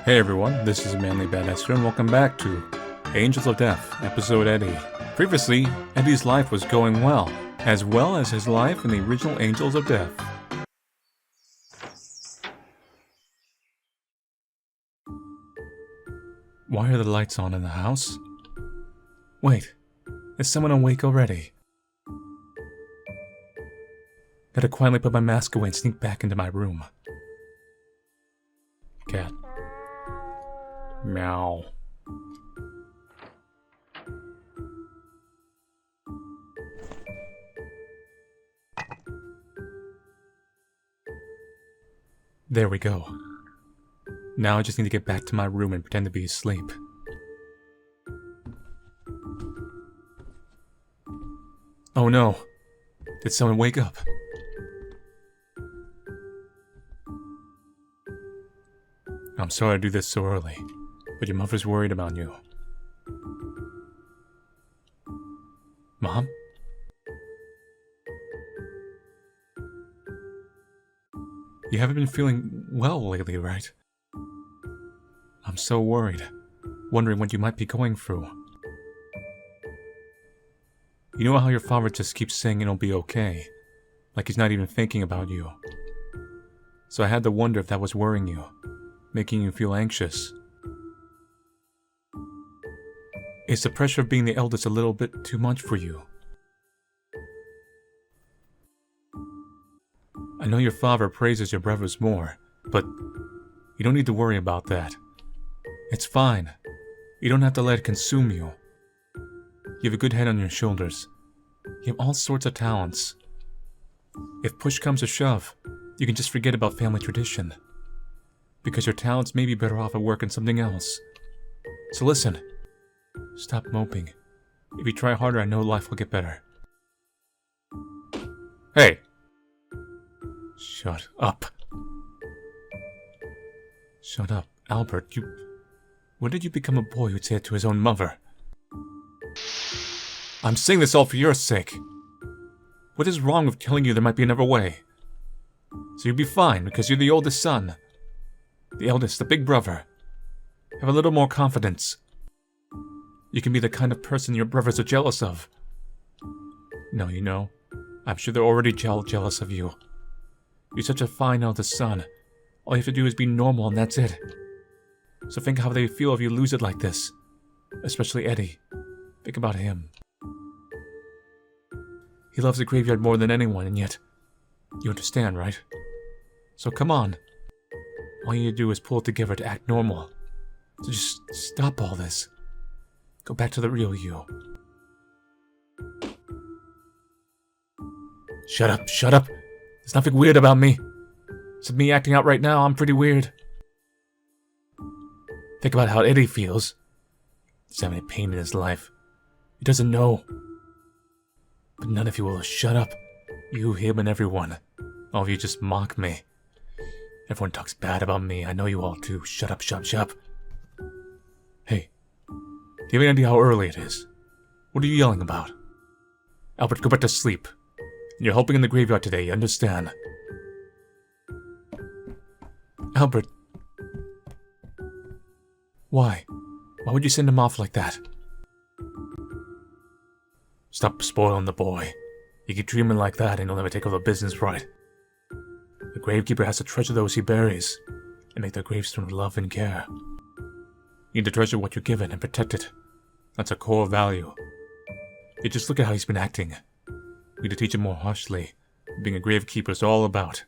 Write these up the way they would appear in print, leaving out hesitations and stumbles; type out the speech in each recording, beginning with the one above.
Hey everyone, this is Manly Badaster and welcome back to Angels of Death Episode.Eddie. Previously, Eddie's life was going well as his life in the original Angels of Death. Why are the lights on in the house? Wait, is someone awake already? Gotta quietly put my mask away and sneak back into my room. Cat. Meow. There we go. Now I just need to get back to my room and pretend to be asleep. Oh no! Did someone wake up? I'm sorry to do this so early, but your mother's worried about you. Mom? You haven't been feeling well lately, right? I'm so worried, wondering what you might be going through. You know how your father just keeps saying it'll be okay, like he's not even thinking about you. So I had to wonder if that was worrying you, making you feel anxious. Is the pressure of being the eldest a little bit too much for you? I know your father praises your brothers more, but you don't need to worry about that. It's fine. You don't have to let it consume you. You have a good head on your shoulders. You have all sorts of talents. If push comes to shove, you can just forget about family tradition. Because your talents may be better off at working something else. So listen. Stop moping. If you try harder, I know life will get better. Hey! Shut up. Shut up. Albert, when did you become a boy who'd say it to his own mother? I'm saying this all for your sake. What is wrong with telling you there might be another way? So you'll be fine because you're the oldest son. The eldest, the big brother. Have a little more confidence. You can be the kind of person your brothers are jealous of. No, you know, I'm sure they're already jealous of you. You're such a fine eldest son. All you have to do is be normal and that's it. So think how they feel if you lose it like this. Especially Eddie. Think about him. He loves the graveyard more than anyone, and yet, you understand, right? So come on. All you need to do is pull it together to act normal. So just stop all this. Go back to the real you. Shut up, shut up. There's nothing weird about me. Except me acting out right now, I'm pretty weird. Think about how Eddie feels. He's having a pain in his life. He doesn't know. But none of you will shut up. You, him, and everyone. All of you just mock me. Everyone talks bad about me. I know you all do. Shut up, shut up. Hey, do you have any idea how early it is? What are you yelling about? Albert, go back to sleep. You're helping in the graveyard today, you understand? Albert. Why? Why would you send him off like that? Stop spoiling the boy. You keep dreaming like that and he'll never take over the business right. The Gravekeeper has to treasure those he buries, and make their gravestone with love and care. You need to treasure what you're given and protect it. That's a core value. You just look at how he's been acting. We need to teach him more harshly what being a Gravekeeper is all about.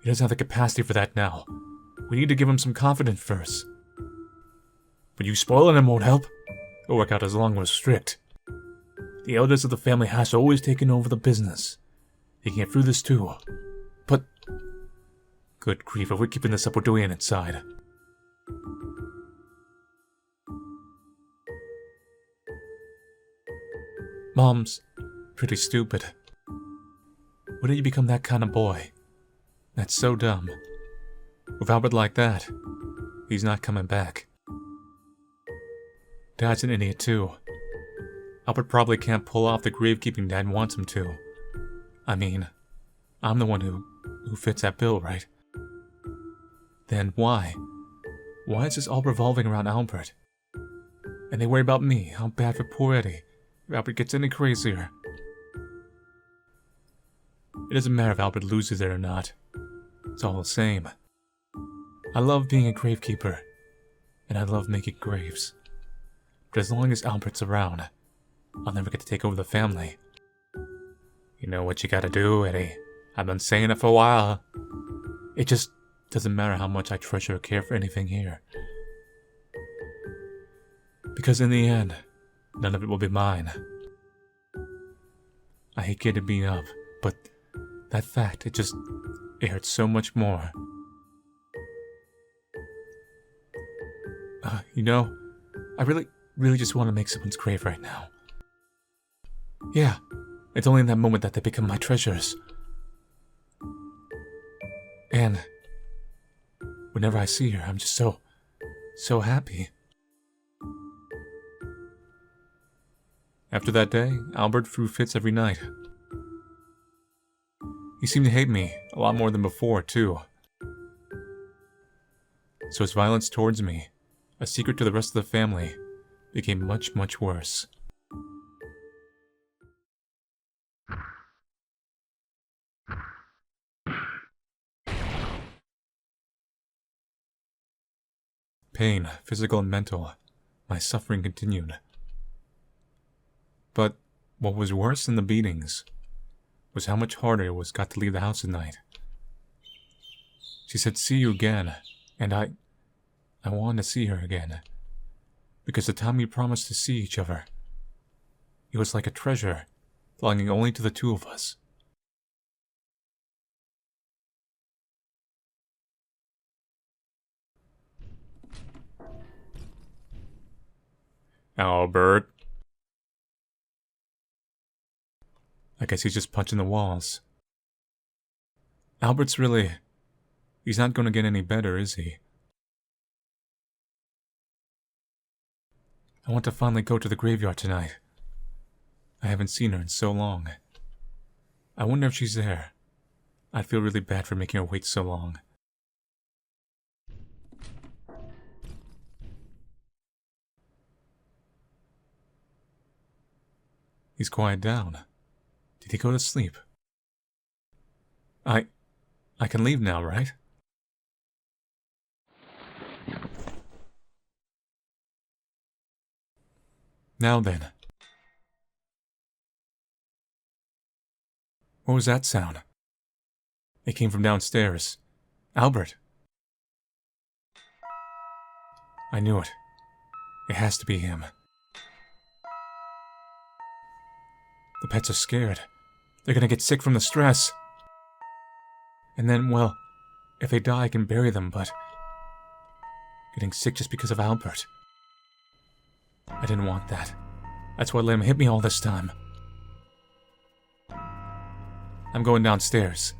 He doesn't have the capacity for that now. We need to give him some confidence first. But you spoiling him won't help. It'll work out as long as we're strict. The elders of the family has always taken over the business. He can get through this too. But... good grief, if we're keeping this up, we're doing it inside. Mom's pretty stupid. When did you become that kind of boy? That's so dumb. With Albert like that, he's not coming back. Dad's an idiot too. Albert probably can't pull off the gravekeeping Dad wants him to. I mean, I'm the one who fits that bill, right? Then why? Why is this all revolving around Albert? And they worry about me, how bad for poor Eddie, if Albert gets any crazier. It doesn't matter if Albert loses it or not. It's all the same. I love being a gravekeeper, and I love making graves. But as long as Albert's around, I'll never get to take over the family. You know what you gotta do, Eddie. I've been saying it for a while. It just doesn't matter how much I treasure or care for anything here. Because in the end, none of it will be mine. I hate getting beat up, but that fact, it hurts so much more. You know, I really just want to make someone's grave right now. Yeah, it's only in that moment that they become my treasures. And whenever I see her, I'm just so happy. After that day, Albert threw fits every night. He seemed to hate me a lot more than before, too. So his violence towards me, a secret to the rest of the family, became much, much worse. Pain, physical and mental, my suffering continued. But what was worse than the beatings was how much harder it got to leave the house at night. She said, "See you again," and I wanted to see her again, because the time we promised to see each other, it was like a treasure belonging only to the two of us. Albert. I guess he's just punching the walls. Albert's he's not going to get any better, is he? I want to finally go to the graveyard tonight. I haven't seen her in so long. I wonder if she's there. I'd feel really bad for making her wait so long. He's quiet down. Did he go to sleep? I can leave now, right? Now then. What was that sound? It came from downstairs. Albert. I knew it. It has to be him. The pets are scared. They're gonna get sick from the stress. And then, well, if they die, I can bury them, but getting sick just because of Albert. I didn't want that. That's why I let him hit me all this time. I'm going downstairs.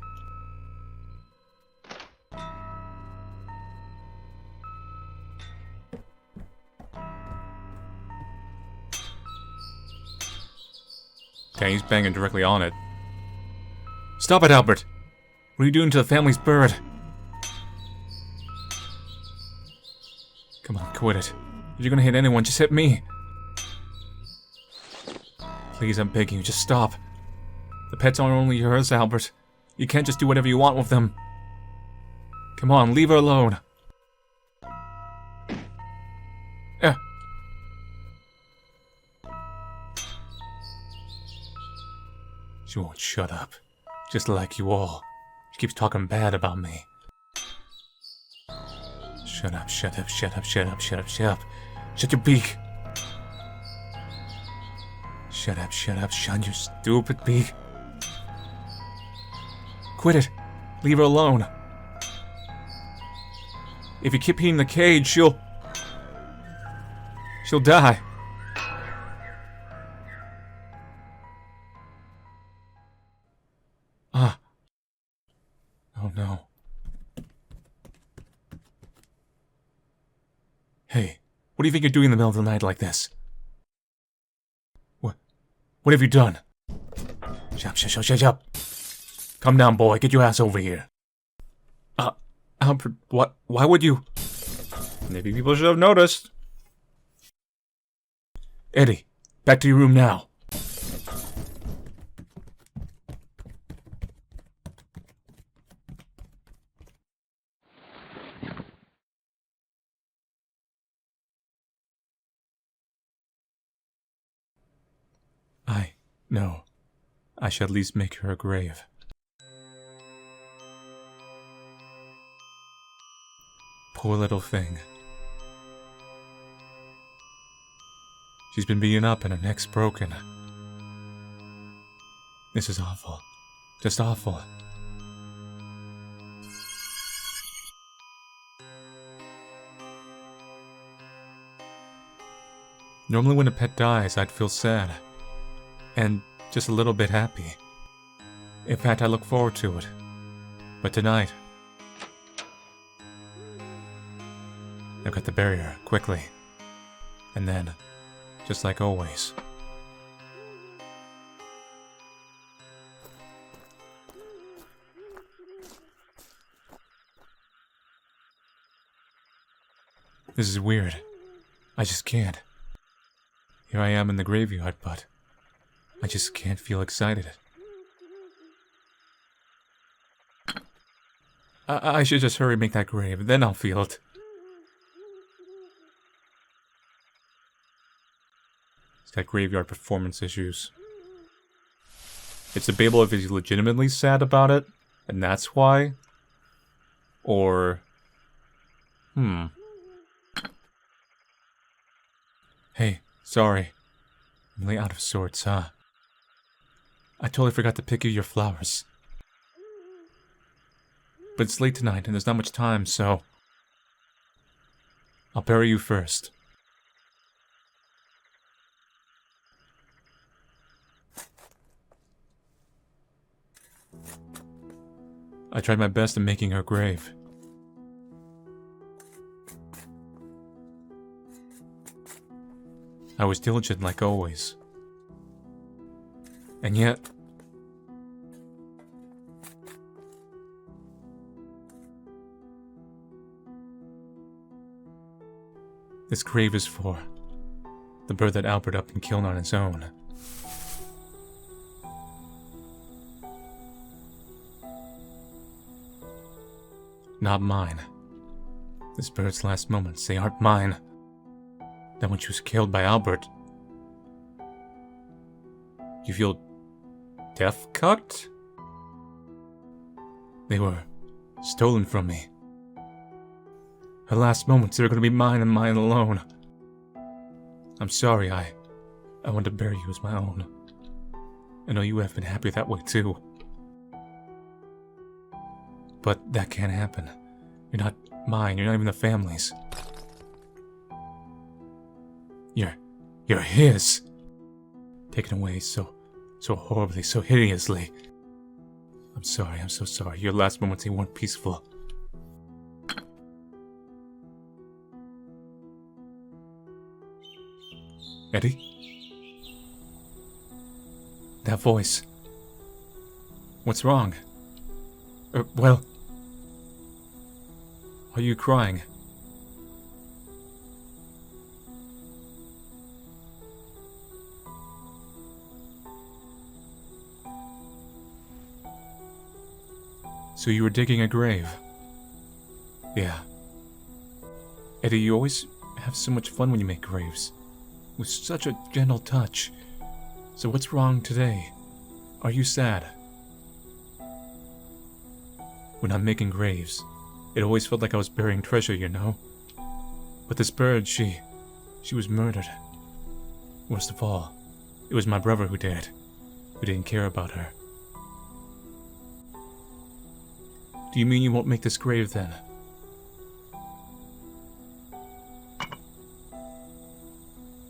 Okay, he's banging directly on it. Stop it, Albert! What are you doing to the family's bird? Come on, quit it. If you're gonna hit anyone, just hit me. Please, I'm begging you, just stop. The pets aren't only yours, Albert. You can't just do whatever you want with them. Come on, leave her alone. She won't shut up. Just like you all. She keeps talking bad about me. Shut up, shut up, shut up, shut up, shut up, shut up. Shut your beak. Shut up, shut your stupid beak. Quit it. Leave her alone. If you keep hitting the cage, she'll die. Oh no. Hey, what do you think you're doing in the middle of the night like this? What have you done? Shut up. Come down, boy. Get your ass over here. Albert, what? Why would you? Maybe people should have noticed. Eddie, back to your room now. No. I should at least make her a grave. Poor little thing. She's been beaten up and her neck's broken. This is awful. Just awful. Normally when a pet dies, I'd feel sad. And just a little bit happy. In fact, I look forward to it. But tonight, I've got to bury her quickly. And then, just like always, this is weird. I just can't. Here I am in the graveyard, but I just can't feel excited. I should just hurry make that grave, then I'll feel it. He's got graveyard performance issues. It's debatable if he's legitimately sad about it, and that's why. Or... Hey, sorry. I'm really out of sorts, huh? I totally forgot to pick you your flowers. But it's late tonight and there's not much time, so... I'll bury you first. I tried my best in making her grave. I was diligent like always. And yet... this grave is for the bird that Albert up and killed on his own. Not mine. This bird's last moments, they aren't mine. Then when she was killed by Albert... You feel death cucked? They were stolen from me. Her last moments, they're gonna be mine and mine alone. I'm sorry, I want to bury you as my own. I know you have been happy that way too. But that can't happen. You're not mine, you're not even the family's. You're his. Taken away so horribly, so hideously. I'm sorry, I'm so sorry. Your last moments, they weren't peaceful. Eddie? That voice. What's wrong? Well... Are you crying? So you were digging a grave? Yeah. Eddie, you always have so much fun when you make graves. With such a gentle touch. So what's wrong today? Are you sad? When I'm making graves, it always felt like I was burying treasure, you know? But this bird, she was murdered. Worst of all, it was my brother who did it. Who didn't care about her. Do you mean you won't make this grave then?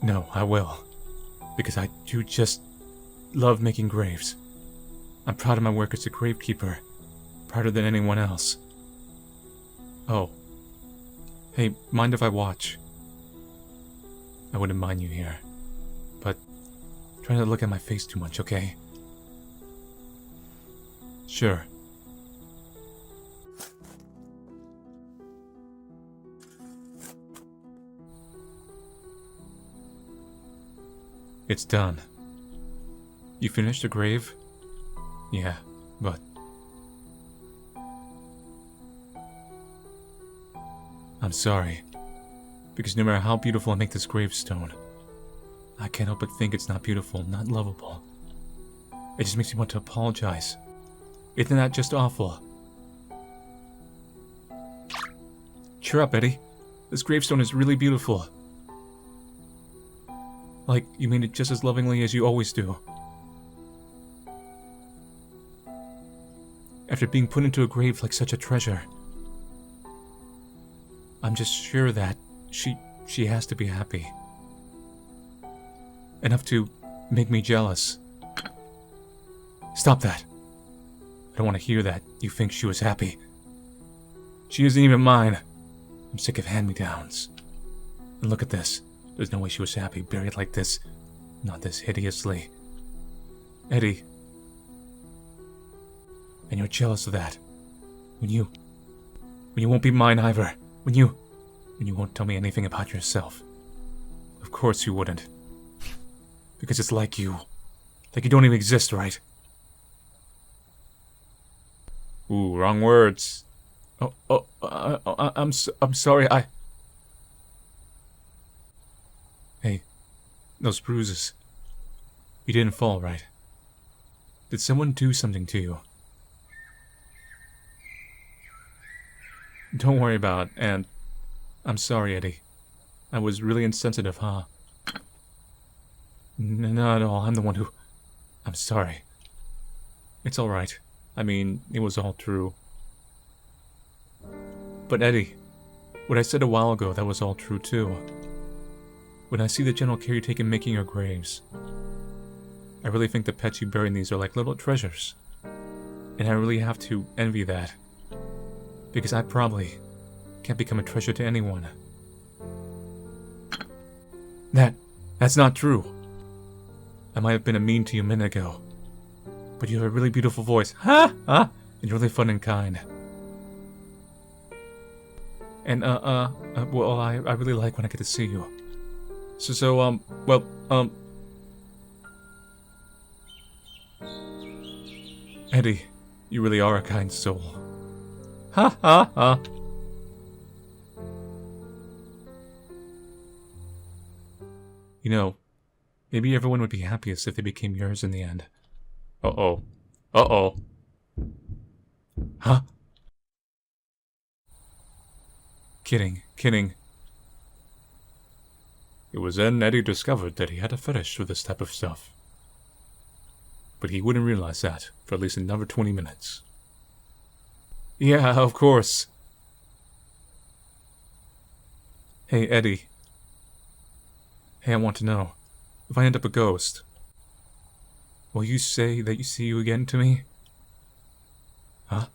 No, I will. Because I do just love making graves. I'm proud of my work as a gravekeeper. Prouder than anyone else. Oh. Hey, mind if I watch? I wouldn't mind you here. But try not to look at my face too much, okay? Sure. It's done. You finished the grave? Yeah, but... I'm sorry. Because no matter how beautiful I make this gravestone, I can't help but think it's not beautiful, not lovable. It just makes me want to apologize. Isn't that just awful? Cheer up, Eddie. This gravestone is really beautiful. Like, you made it just as lovingly as you always do. After being put into a grave like such a treasure, I'm just sure that she has to be happy. Enough to make me jealous. Stop that. I don't want to hear that you think she was happy. She isn't even mine. I'm sick of hand-me-downs. And look at this. There's no way she was happy, buried like this. Not this hideously. Eddie. And you're jealous of that. When you won't be mine either. When you won't tell me anything about yourself. Of course you wouldn't. Because it's like you. Like you don't even exist, right? Ooh, wrong words. I'm sorry, Hey, those bruises. You didn't fall, right? Did someone do something to you? Don't worry about it, and I'm sorry, Eddie. I was really insensitive, huh? Not at all, I'm the one who... I'm sorry. It's alright. I mean, it was all true. But Eddie, what I said a while ago, that was all true too. When I see the gentle care you take in making your graves, I really think the pets you bury in these are like little treasures. And I really have to envy that. Because I probably can't become a treasure to anyone. That's not true. I might have been mean to you a minute ago. But you have a really beautiful voice. Ha! And you're really fun and kind. And, well, I really like when I get to see you. Eddie, you really are a kind soul. Ha! You know, maybe everyone would be happiest if they became yours in the end. Uh-oh. Huh? Kidding. It was then Eddie discovered that he had a fetish for this type of stuff. But he wouldn't realize that for at least another 20 minutes. Yeah, of course. Hey, Eddie. Hey, I want to know, if I end up a ghost, will you say that you see you again to me? Huh?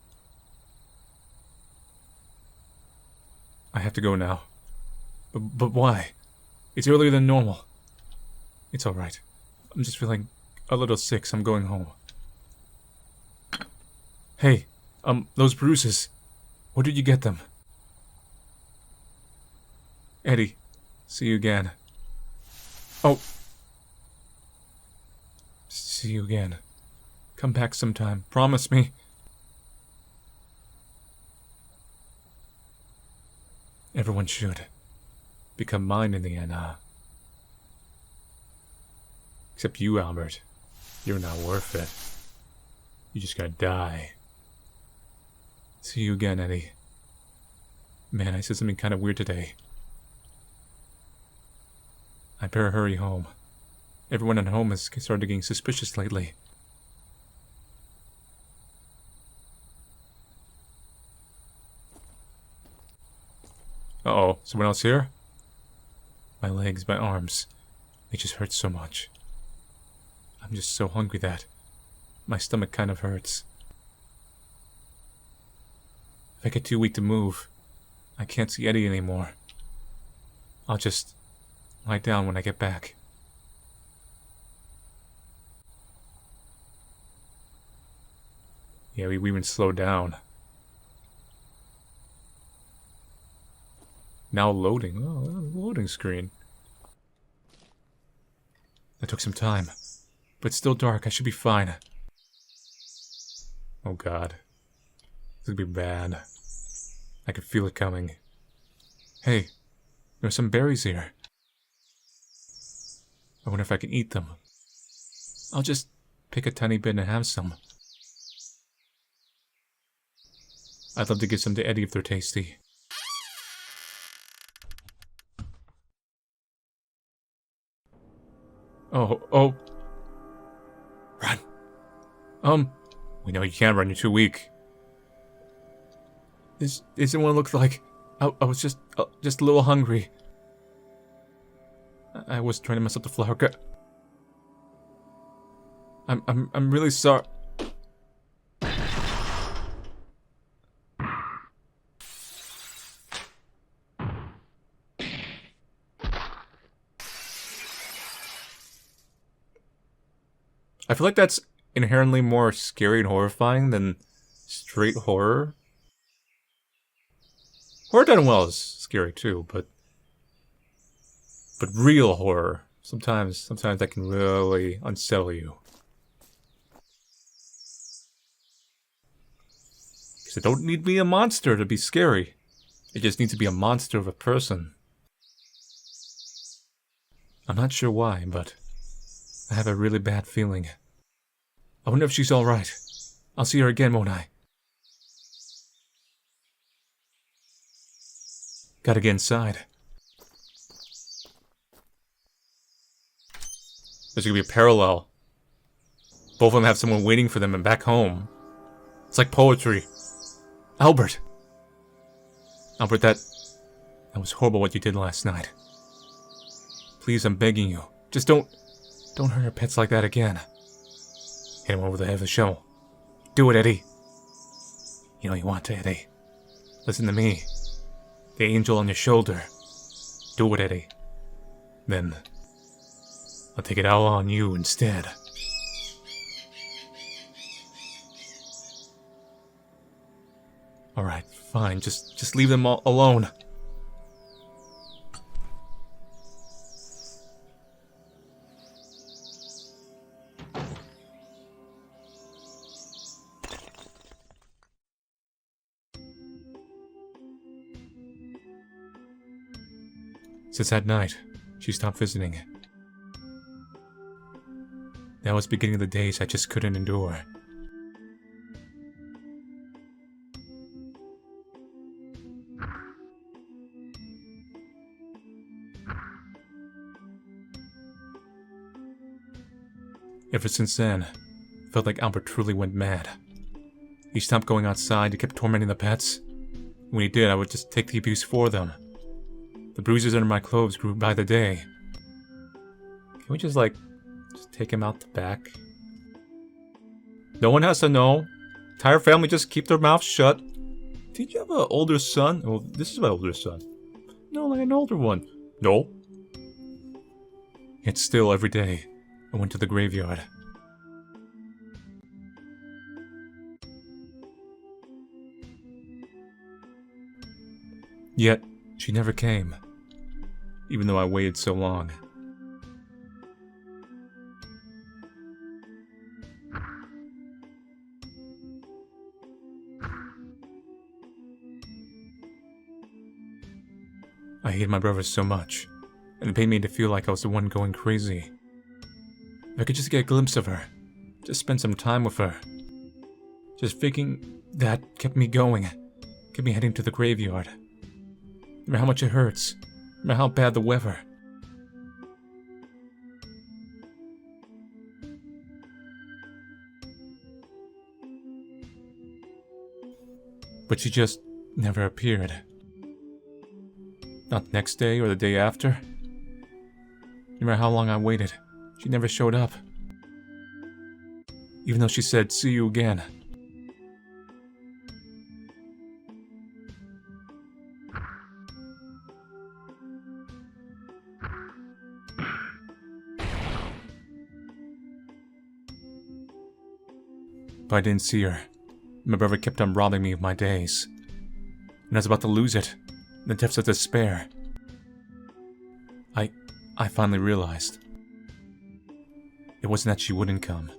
I have to go now. But why? It's earlier than normal. It's alright. I'm just feeling a little sick, so I'm going home. Hey, those bruises. Where did you get them? Eddie, see you again. Oh. See you again. Come back sometime. Promise me. Everyone should become mine in the end, huh? Except you, Albert. You're not worth it. You just gotta die. See you again, Eddie. Man, I said something kind of weird today. I better hurry home. Everyone at home has started getting suspicious lately. Uh-oh, someone else here? My legs, my arms, they just hurt so much. I'm just so hungry that my stomach kind of hurts. If I get too weak to move, I can't see Eddie anymore. I'll just lie down when I get back. Yeah, we even slowed down. Now loading. Oh, loading screen. That took some time. But it's still dark. I should be fine. Oh god. This could be bad. I could feel it coming. Hey, there are some berries here. I wonder if I can eat them. I'll just pick a tiny bit and have some. I'd love to give some to Eddie if they're tasty. Oh. Run. We know you can't run, you're too weak. This isn't what it looked like. I was just a little hungry. I was trying to mess up the flower. I'm really sorry. I feel like that's inherently more scary and horrifying than straight horror. Horror done well is scary too, but real horror, sometimes that can really unsettle you. Because it don't need to be a monster to be scary. It just needs to be a monster of a person. I'm not sure why, but I have a really bad feeling. I wonder if she's alright. I'll see her again, won't I? Gotta get inside. There's gonna be a parallel. Both of them have someone waiting for them and back home. It's like poetry. Albert, that was horrible what you did last night. Please, I'm begging you. Just don't hurt our pets like that again. Hit him over the head of the shovel. Do it, Eddie. You know you want to, Eddie. Listen to me. The angel on your shoulder. Do it, Eddie. Then I'll take it all on you instead. Alright, fine. Just leave them all alone. Since that night, she stopped visiting. That was beginning of the days I just couldn't endure. Ever since then, I felt like Albert truly went mad. He stopped going outside, he kept tormenting the pets. When he did, I would just take the abuse for them. The bruises under my clothes grew by the day. Can we just take him out the back? No one has to know. Entire family just keep their mouths shut. Did you have an older son? Oh, this is my older son. No, like an older one. No. Yet still, every day, I went to the graveyard. Yet, she never came. Even though I waited so long. I hated my brother so much, and it made me to feel like I was the one going crazy. If I could just get a glimpse of her, just spend some time with her. Just thinking that kept me going, kept me heading to the graveyard. No matter how much it hurts, no matter how bad the weather. But she just never appeared. Not the next day or the day after. No matter how long I waited, she never showed up. Even though she said, "See you again." But I didn't see her. My brother kept on robbing me of my days. And I was about to lose it, in the depths of despair. I finally realized. It wasn't that she wouldn't come.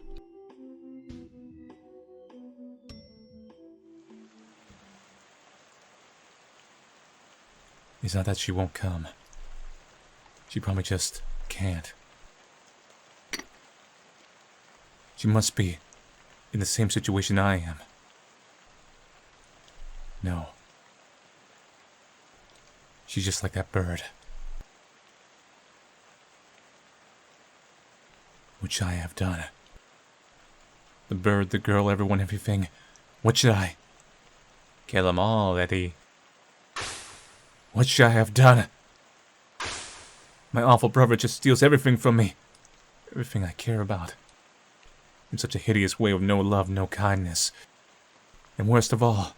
It's not that she won't come. She probably just can't. She must be in the same situation I am. No. She's just like that bird. What should I have done? The bird, the girl, everyone, everything. What should I? Kill them all, Eddie. What should I have done? My awful brother just steals everything from me. Everything I care about. In such a hideous way with no love, no kindness. And worst of all,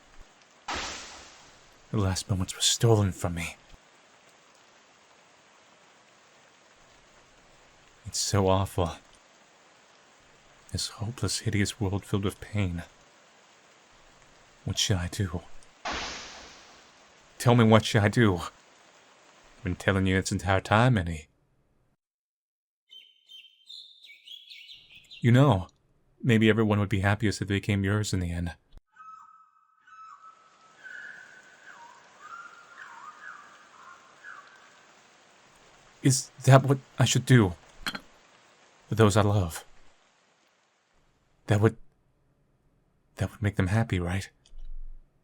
the last moments were stolen from me. It's so awful. This hopeless, hideous world filled with pain. What should I do? Tell me, what should I do? I've been telling you this entire time, Eddie. You know, maybe everyone would be happiest if they became yours in the end. Is that what I should do? For those I love? That would make them happy, right?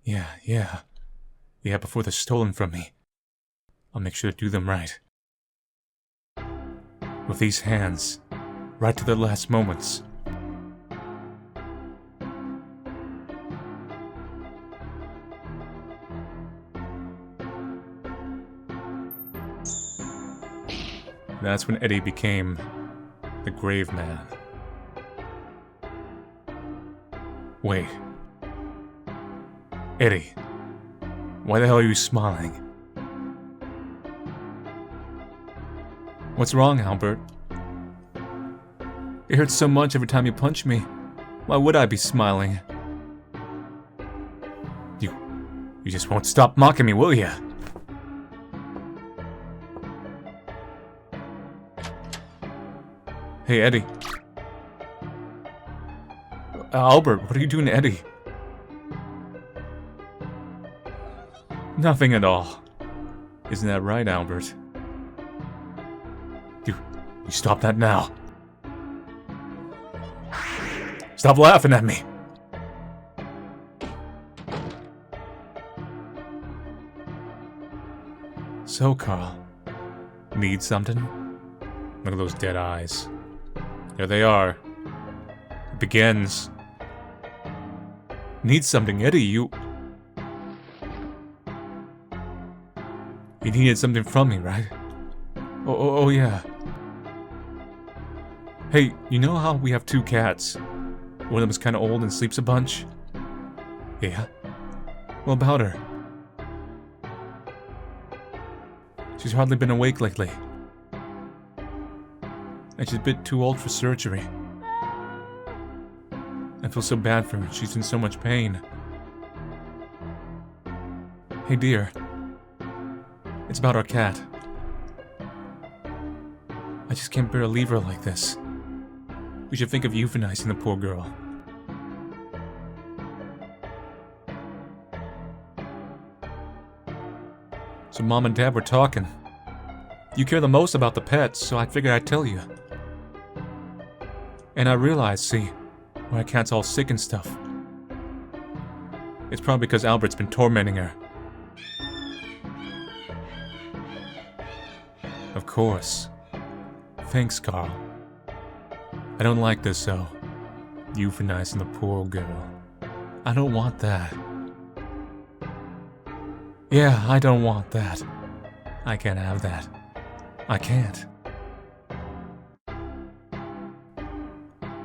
Yeah, before they're stolen from me. I'll make sure to do them right. With these hands, right to their last moments. That's when Eddie became the Grave Man. Wait. Eddie, why the hell are you smiling? What's wrong, Albert? It hurts so much every time you punch me. Why would I be smiling? You just won't stop mocking me, will ya? Hey, Eddie. Albert, what are you doing to Eddie? Nothing at all. Isn't that right, Albert? You stop that now. Stop laughing at me. So, Carl, need something? Look at those dead eyes. There they are. It begins. Need something, Eddie, You needed something from me, right? Oh yeah. Hey, you know how we have two cats? One of them is kinda old and sleeps a bunch? Yeah? What about her? She's hardly been awake lately. And she's a bit too old for surgery. I feel so bad for her. She's in so much pain. Hey, dear. It's about our cat. I just can't bear to leave her like this. We should think of euthanizing the poor girl. So Mom and Dad were talking. You care the most about the pets, so I figured I'd tell you. And I realized, see, why our cat's all sick and stuff. It's probably because Albert's been tormenting her. Of course. Thanks, Carl. I don't like this, though. Euthanizing the poor girl. I don't want that. Yeah, I don't want that. I can't have that. I can't.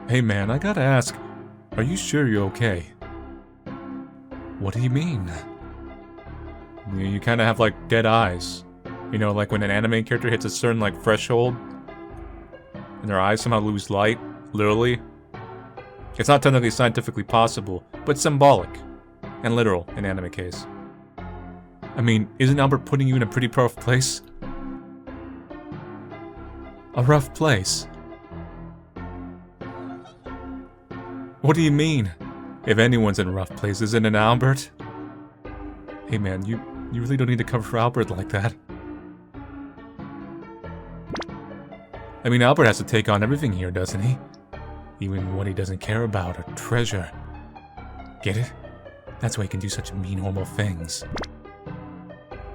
Hey man, I gotta ask, are you sure you're okay? What do you mean? You kinda have like dead eyes. You know, like when an anime character hits a certain like threshold and their eyes somehow lose light, literally. It's not technically scientifically possible, but symbolic and literal in anime case. I mean, isn't Albert putting you in a pretty rough place? A rough place? What do you mean? If anyone's in rough places, isn't it Albert? Hey man, you really don't need to cover for Albert like that. I mean, Albert has to take on everything here, doesn't he? Even what he doesn't care about or treasure. Get it? That's why he can do such mean, horrible things.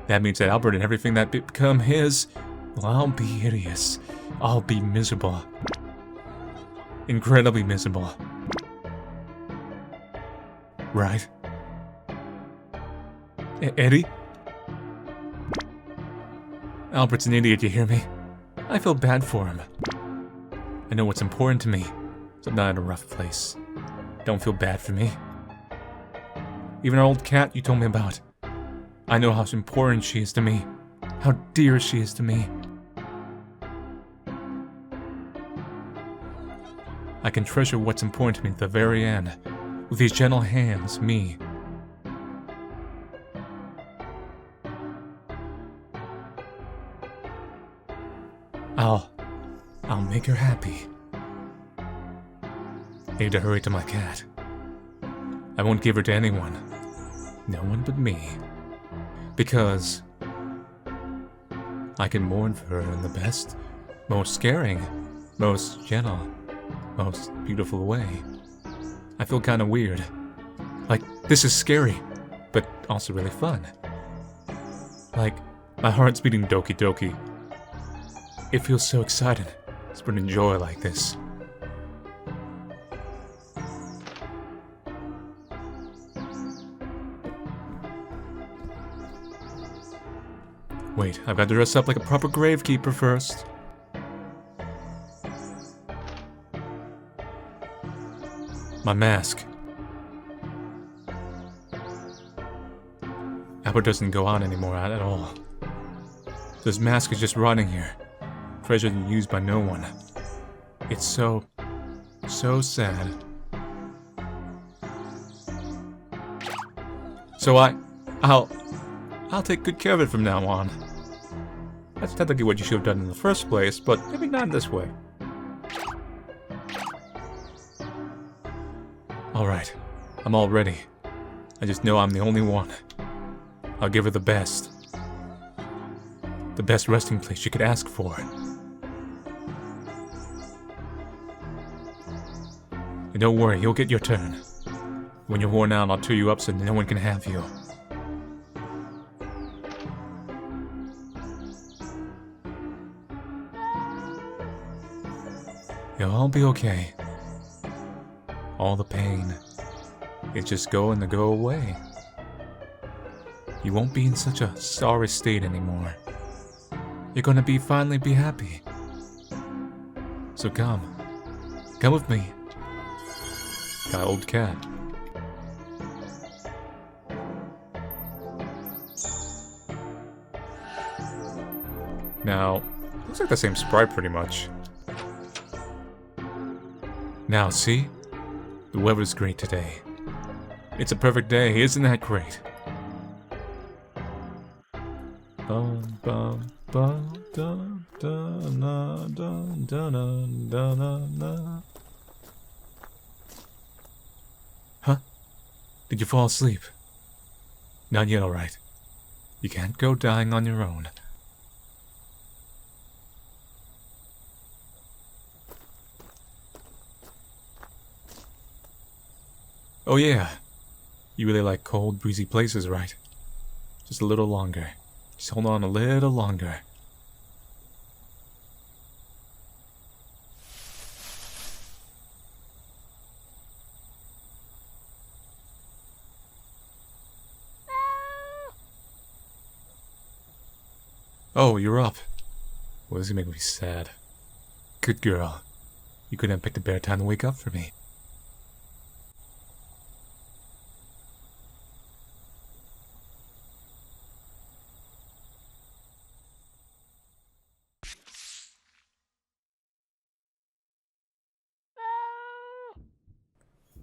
That means that Albert and everything that become his, well, I'll be hideous. I'll be miserable. Incredibly miserable. Right? Eddie? Albert's an idiot, you hear me? I feel bad for him. I know what's important to me, so I'm not in a rough place. Don't feel bad for me. Even our old cat you told me about. I know how important she is to me. How dear she is to me. I can treasure what's important to me to the very end. With these gentle hands, me. I'll make her happy. Need to hurry to my cat. I won't give her to anyone. No one but me. Because I can mourn for her in the best, most caring, most gentle, most beautiful way. I feel kinda weird. Like, this is scary, but also really fun. Like, my heart's beating doki doki. It feels so exciting, spreading joy like this. Wait, I've got to dress up like a proper Gravekeeper first. My mask. Albert doesn't go on anymore at all. This mask is just rotting here. Treasured and used by no one. It's so sad. So I'll take good care of it from now on. That's technically what you should have done in the first place, but maybe not this way. Alright, I'm all ready. I just know I'm the only one. I'll give her the best. The best resting place she could ask for. And don't worry, you'll get your turn. When you're worn out, I'll tear you up so no one can have you. You'll all be okay. All the pain is just going to go away. You won't be in such a sorry state anymore. You're gonna finally be happy. So come with me. Got an old cat. Now, looks like the same sprite pretty much. Now, see? The weather's great today. It's a perfect day, isn't that great? Bum, bum, bum, dun, dun, dun, dun, dun, dun, dun, dun. Huh? Did you fall asleep? Not yet, alright. You can't go dying on your own. Oh yeah, you really like cold, breezy places, right? Just a little longer. Just hold on a little longer. Oh, you're up. Well, this is gonna make me sad. Good girl. You couldn't have picked a better time to wake up for me.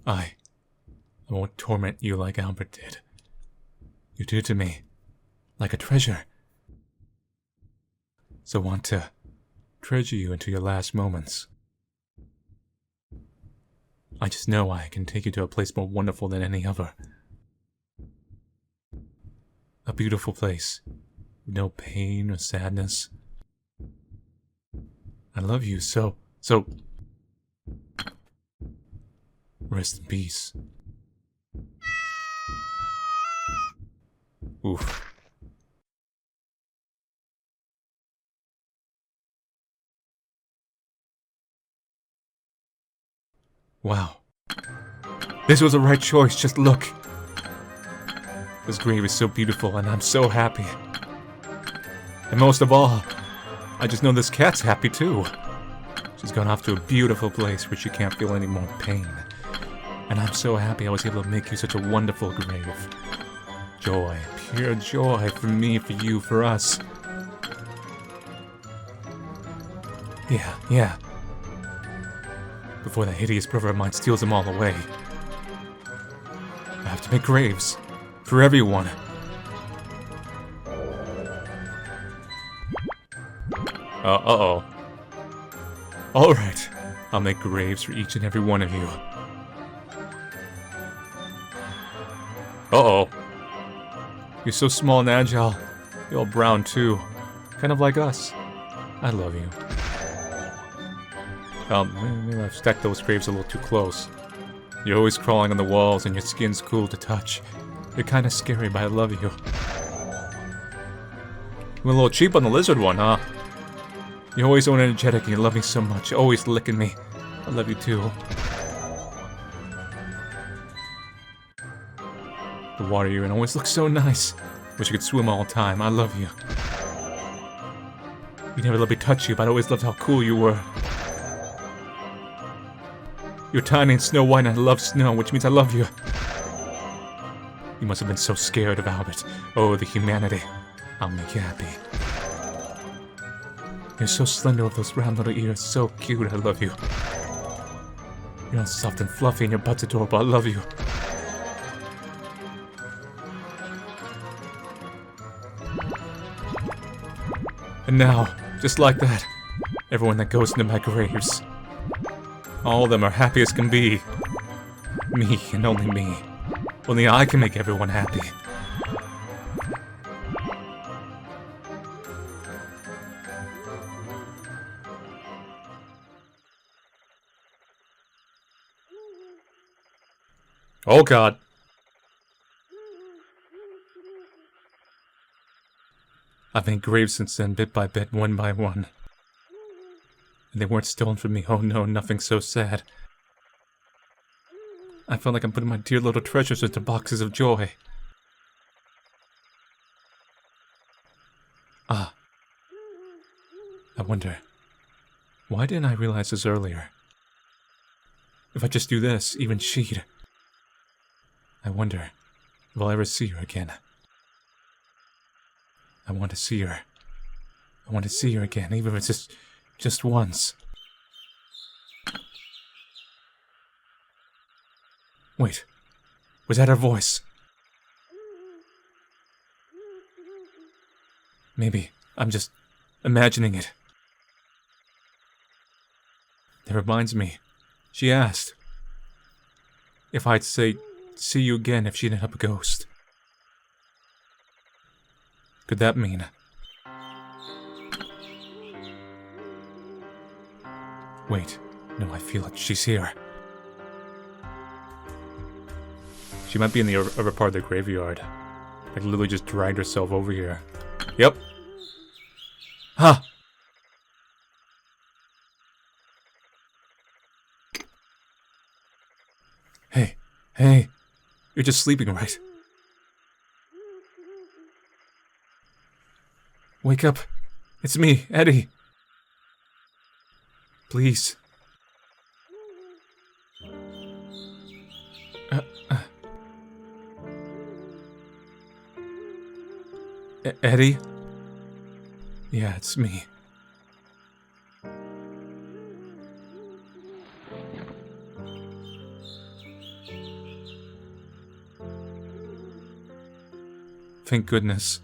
I won't torment you like Albert did. You did to me, like a treasure. So want to treasure you into your last moments. I just know I can take you to a place more wonderful than any other. A beautiful place, with no pain or sadness. I love you so. Rest in peace. Oof. Wow. This was the right choice, just look. This grave is so beautiful and I'm so happy. And most of all, I just know this cat's happy too. She's gone off to a beautiful place where she can't feel any more pain. And I'm so happy I was able to make you such a wonderful grave. Joy, pure joy for me, for you, for us. Yeah. Before that hideous brother of mine steals them all away. I have to make graves. For everyone. Uh-oh. Alright. I'll make graves for each and every one of you. Uh-oh. You're so small and agile. You're all brown, too. Kind of like us. I love you. Maybe I've stacked those graves a little too close. You're always crawling on the walls and your skin's cool to touch. You're kinda scary, but I love you. I'm a little cheap on the lizard one, huh? You're always so energetic and you love me so much. You're always licking me. I love you too. The water you're in always looks so nice. Wish you could swim all the time. I love you. You never let me touch you, but I always loved how cool you were. You're tiny and snow white and I love snow, which means I love you. You must have been so scared of Albert. Oh, the humanity. I'll make you happy. You're so slender with those round little ears, so cute, I love you. You're all soft and fluffy and your butt's adorable, I love you. And now, just like that, everyone that goes into my graves, all of them are happy as can be. Me and only me. Only I can make everyone happy. Oh God. I've made graves since then, bit by bit, one by one. And they weren't stolen from me, oh no, nothing so sad. I felt like I'm putting my dear little treasures into boxes of joy. I wonder, why didn't I realize this earlier? If I just do this, even she'd... I wonder if I'll ever see her again. I want to see her. I want to see her again, even if it's just once. Wait, was that her voice? Maybe I'm just imagining it. That reminds me, she asked if I'd say, see you again if she ended up a ghost. Could that mean... Wait, no, I feel it. She's here. She might be in the other part of the graveyard. Like, literally just dragged herself over here. Yep. Huh. Hey. You're just sleeping, right? Wake up. It's me, Eddie. Please. Eddie? Yeah, it's me. Thank goodness.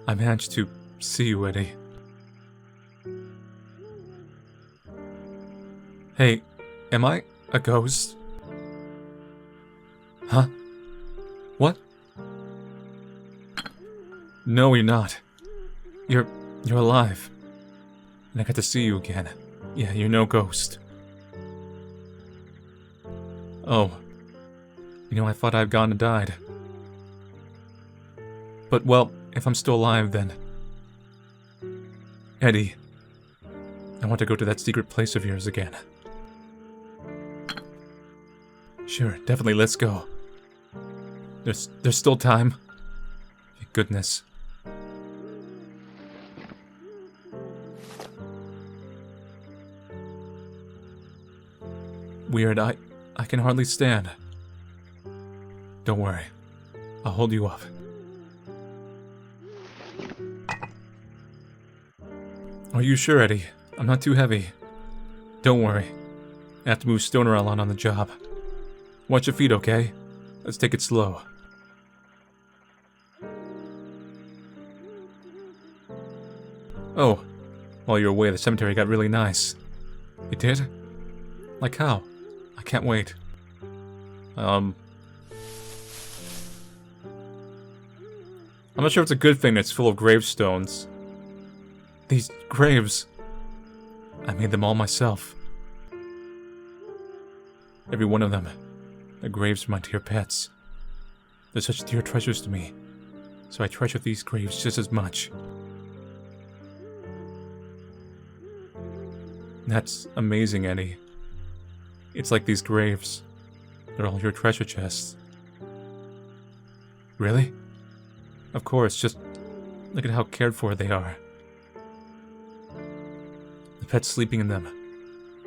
I managed to see you, Eddie. Hey, Am I a ghost? Huh? What? No, you're not. You're alive. And I got to see you again. Yeah, you're no ghost. Oh. You know, I thought I'd gone and died. But, well, if I'm still alive, then... Eddie, I want to go to that secret place of yours again. Sure, definitely, let's go. There's still time. Thank goodness. Weird, I can hardly stand. Don't worry. I'll hold you up. Are you sure, Eddie? I'm not too heavy. Don't worry. I have to move Stoner a lot on the job. Watch your feet, okay? Let's take it slow. Oh, while you were away, the cemetery got really nice. It did? Like how? I can't wait. I'm not sure if it's a good thing that it's full of gravestones. These graves... I made them all myself. Every one of them. They're graves for my dear pets. They're such dear treasures to me. So I treasure these graves just as much. That's amazing, Eddie. It's like these graves. They're all your treasure chests. Really? Of course, just look at how cared for they are. The pets sleeping in them.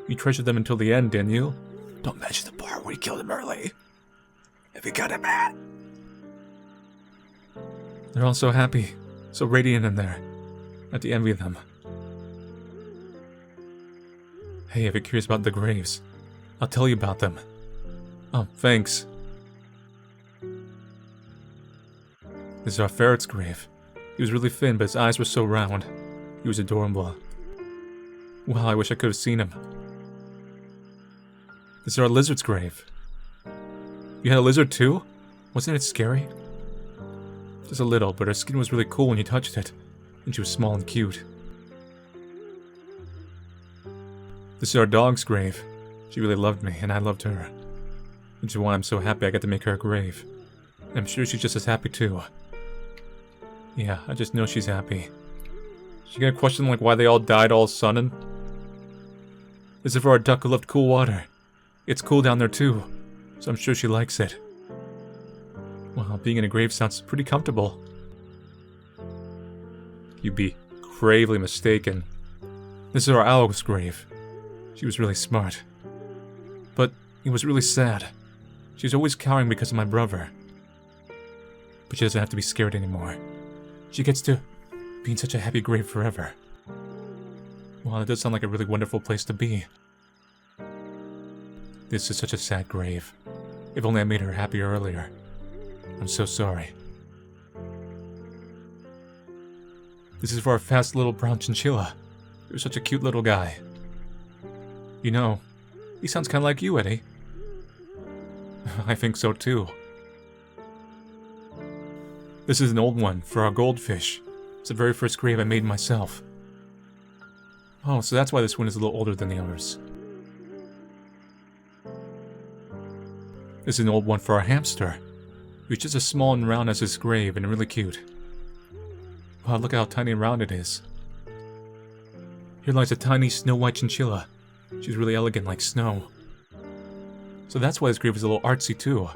You treasured them until the end, didn't you? Don't mention the part where you killed him early. If you got him mad. They're all so happy, so radiant in there. I have to envy them. Hey, if you're curious about the graves, I'll tell you about them. Oh, thanks. This is our ferret's grave. He was really thin, but his eyes were so round. He was adorable. Wow, I wish I could have seen him. This is our lizard's grave. You had a lizard too? Wasn't it scary? Just a little, but her skin was really cool when you touched it. And she was small and cute. This is our dog's grave. She really loved me, and I loved her. Which is why I'm so happy I got to make her a grave. And I'm sure she's just as happy too. Yeah, I just know she's happy. She gonna question like why they all died all of a sudden? This is for our duck who loved cool water. It's cool down there too, so I'm sure she likes it. Well, being in a grave sounds pretty comfortable. You'd be gravely mistaken. This is our owl's grave. She was really smart. But it was really sad. She was always cowering because of my brother. But she doesn't have to be scared anymore. She gets to be in such a happy grave forever. Well, it does sound like a really wonderful place to be. This is such a sad grave. If only I made her happy earlier. I'm so sorry. This is for our fast little brown chinchilla. You're such a cute little guy. You know, he sounds kind of like you, Eddie. I think so too. This is an old one for our goldfish. It's the very first grave I made myself. Oh, so that's why this one is a little older than the others. This is an old one for our hamster. He's just as small and round as his grave and really cute. Wow, look at how tiny and round it is. Here lies a tiny snow-white chinchilla. She's really elegant like snow. So that's why this grave is a little artsy too.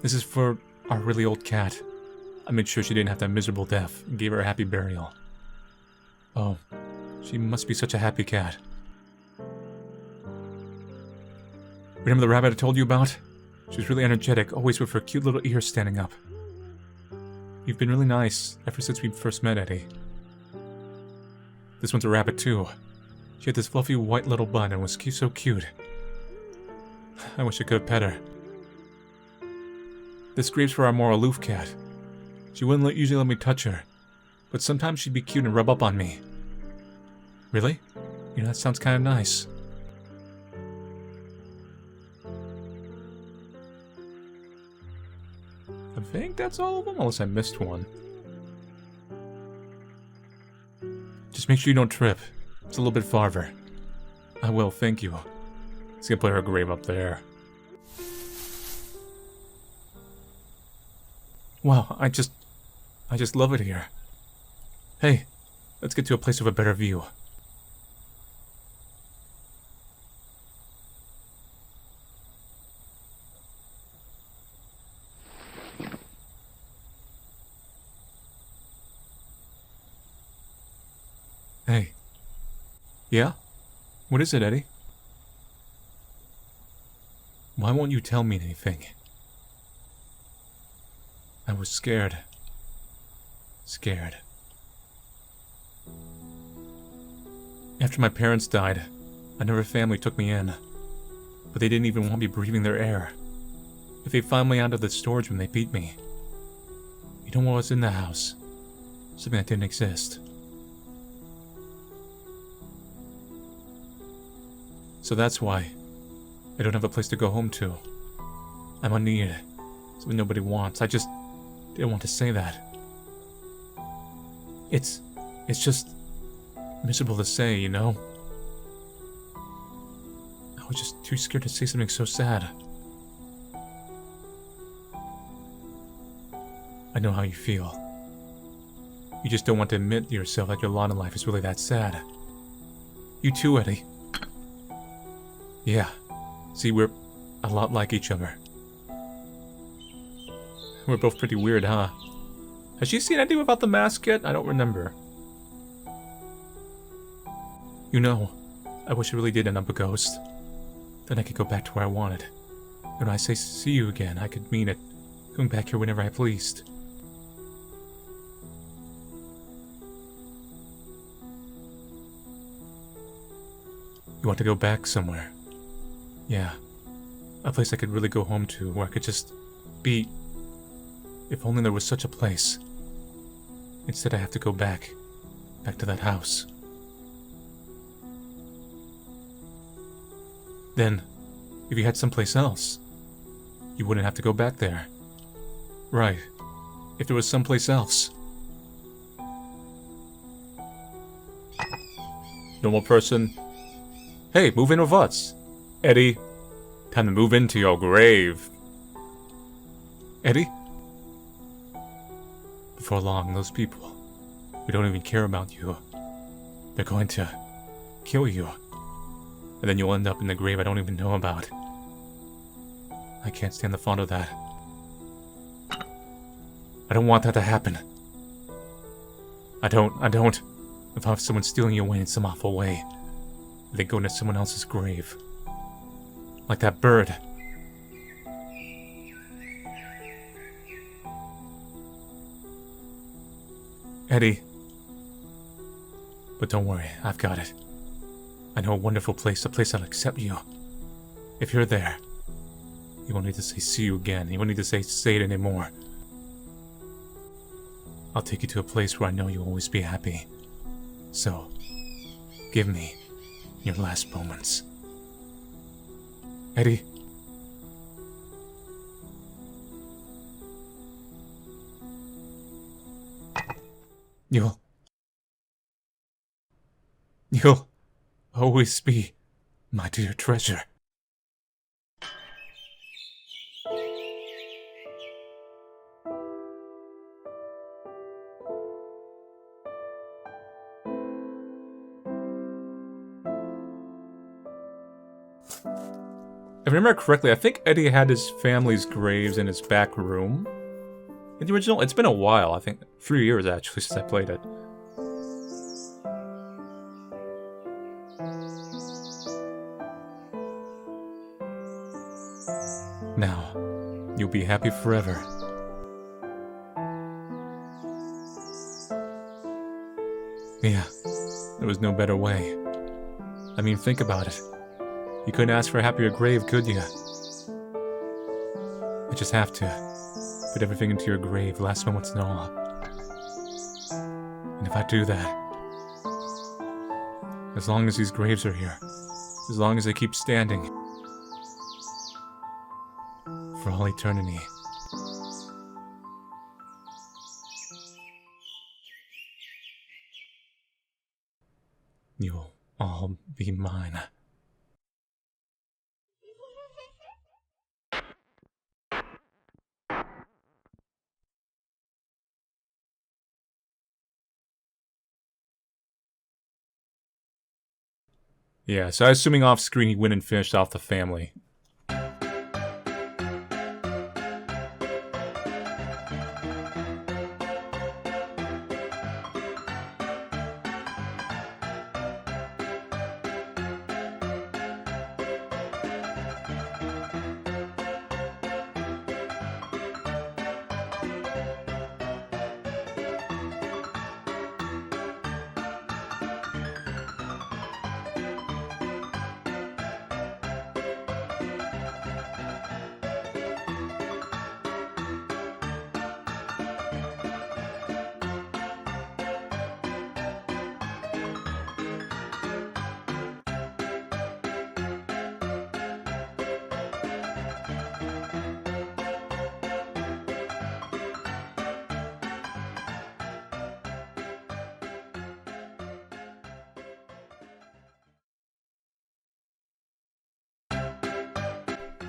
This is for our really old cat. I made sure she didn't have that miserable death and gave her a happy burial. Oh, she must be such a happy cat. Remember the rabbit I told you about? She was really energetic, always with her cute little ears standing up. You've been really nice ever since we first met, Eddie. This one's a rabbit too. She had this fluffy white little butt and was so cute. I wish I could have pet her. This grave's for our more aloof cat. She wouldn't usually let me touch her, but sometimes she'd be cute and rub up on me. Really? You know, that sounds kind of nice. think that's all of them, unless I missed one. Just make sure you don't trip. It's a little bit farther. I will, thank you. Let's get her grave up there. Wow, I just love it here. Hey, let's get to a place with a better view. Hey. Yeah? What is it, Eddie? Why won't you tell me anything? I was scared. Scared. After my parents died, another family took me in. But they didn't even want me breathing their air. If they found me out of the storage room, they beat me. You know what was in the house? Something that didn't exist. So that's why I don't have a place to go home to. I'm unneeded. Something nobody wants. I just didn't want to say that. It's just miserable to say, you know? I was just too scared to say something so sad. I know how you feel. You just don't want to admit to yourself that your lot in life is really that sad. You too, Eddie. Yeah. See, we're a lot like each other. We're both pretty weird, huh? Has she seen anything about the mask yet? I don't remember. You know, I wish I really did end up a ghost. Then I could go back to where I wanted. And when I say see you again, I could mean it. Going back here whenever I pleased. You want to go back somewhere? Yeah. A place I could really go home to, where I could just be. If only there was such a place. Instead I have to go back to that house. Then, if you had someplace else, you wouldn't have to go back there. Right. If there was someplace else. Normal person. Hey, move in with us. Eddie, time to move into your grave. Eddie? Before long, those people who don't even care about you, they're going to kill you. And then you'll end up in the grave I don't even know about. I can't stand the thought of that. I don't want that to happen. I don't. If I have someone stealing you away in some awful way, they go into someone else's grave. Like that bird. Eddie. But don't worry, I've got it. I know a wonderful place, a place that'll accept you. If you're there, you won't need to say see you again. You won't need to say it anymore. I'll take you to a place where I know you'll always be happy. So, give me your last moments. Eddie? You'll always be my dear treasure. If I remember correctly, I think Eddie had his family's graves in his back room. In the original, it's been a while, I think 3 years actually since I played it. Now, you'll be happy forever. Yeah, there was no better way. I mean, think about it. You couldn't ask for a happier grave, could you? I just have to put everything into your grave, last moments and all. And if I do that, as long as these graves are here, as long as they keep standing, for all eternity, You'll all be mine. Yeah, so I'm assuming off screen he went and finished off the family.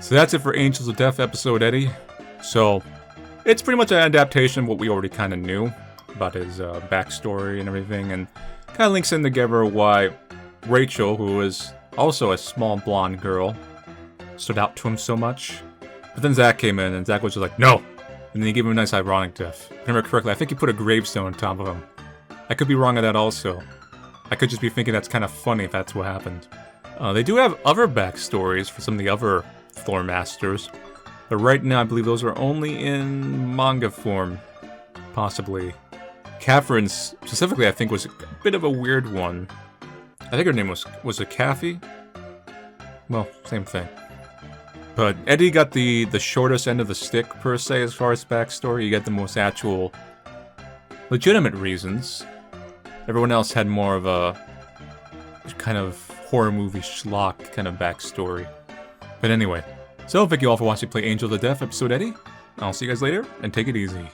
So that's it for Angels of Death Episode.Eddie. So, it's pretty much an adaptation of what we already kind of knew about his backstory and everything, and kind of links in together why Rachel, who is also a small blonde girl, stood out to him so much. But then Zach came in, and Zach was just like, no! And then he gave him a nice ironic death. If I remember correctly, I think he put a gravestone on top of him. I could be wrong on that also. I could just be thinking that's kind of funny if that's what happened. They do have other backstories for some of the other Thor Masters, but right now I believe those are only in manga form, possibly. Catherine's, specifically, I think was a bit of a weird one. I think her name was it Kathy? Well, same thing. But Eddie got the shortest end of the stick, per se, as far as backstory. You get the most actual, legitimate reasons. Everyone else had more of a kind of horror movie schlock kind of backstory. But anyway, so thank you all for watching Play Angel of Death Episode.Eddie. I'll see you guys later, and take it easy.